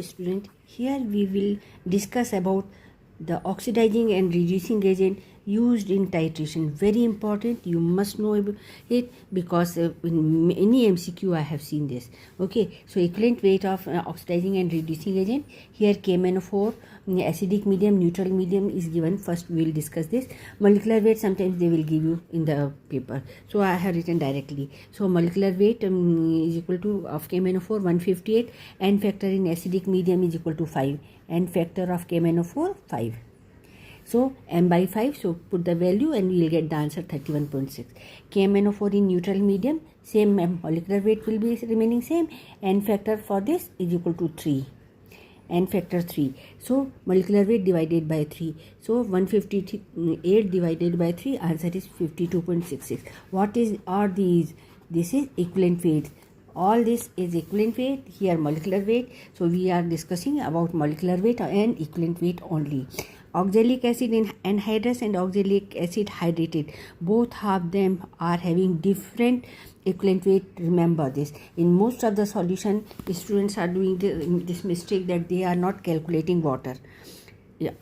student, here we will discuss about the oxidizing and reducing agent used in titration. Very important, you must know it because in any MCQ I have seen this. Okay, so equivalent weight of oxidizing and reducing agent. Here KMnO4, acidic medium, neutral medium is given. First we will discuss this. Molecular weight sometimes they will give you in the paper, so I have written directly. So molecular weight is equal to of KMnO4 158, and factor in acidic medium is equal to 5, and factor of KMnO4 5. So m by 5, so put the value and you will get the answer 31.6. KMnO4 in neutral medium, same molecular weight will be remaining same, and factor for this is equal to 3, and factor 3. So molecular weight divided by 3. So 158 divided by 3, answer is 52.66. What are these? This is equivalent weight. All this is equivalent weight, here molecular weight. So we are discussing about molecular weight and equivalent weight only. Oxalic acid anhydrous and oxalic acid hydrated, both of them are having different equivalent weight. Remember this. In most of the solution, students are doing this mistake that they are not calculating water.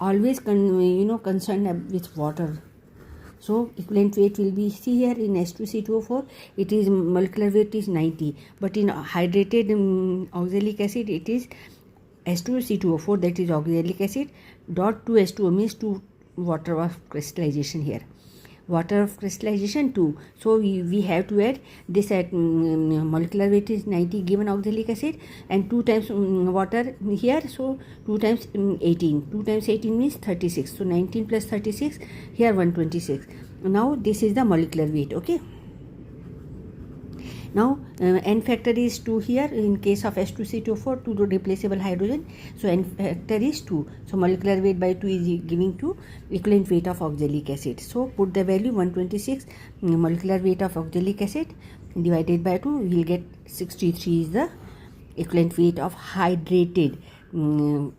Always concerned with water. So equivalent weight will be, see here in H2C2O4, it is molecular weight is 90, but in hydrated oxalic acid it is H2C2O4, that is oxalic acid, dot 2H2O means 2 water of crystallization here. Water of crystallization 2. So we have to add this at molecular weight is 90 given oxalic acid, and 2 times water here, so 2 times 18. 2 times 18 means 36. So 19 plus 36, here 126. Now this is the molecular weight. Okay. Now n factor is 2 here in case of H2C2O4, 2 replaceable hydrogen. So n factor is 2. So molecular weight by 2 is giving to equivalent weight of oxalic acid. So put the value 126 molecular weight of oxalic acid divided by 2, we will get 63 is the equivalent weight of hydrated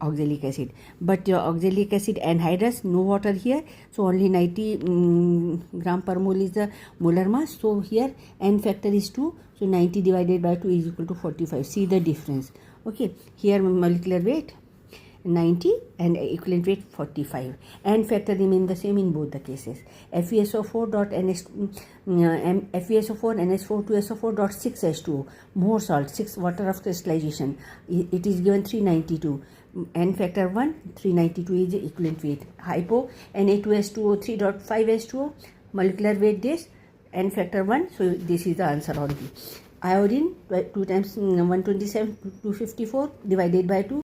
oxalic acid. But oxalic acid anhydrous, no water here, so only 90 gram per mole is the molar mass. So here n factor is 2, so 90 divided by 2 is equal to 45. See the difference. Okay, here molecular weight 90 and equivalent weight 45, and factor remain the same in both the cases. FeSO4 dot FeSO4 NH4 2SO4 dot 6H2O, more salt, 6 water of crystallization, it is given 392, n factor 1, 392 is the equivalent weight. Hypo Na2H2O 3.5H2O, molecular weight this, n factor 1, so this is the answer only. Iodine 2 times 127 254 divided by 2,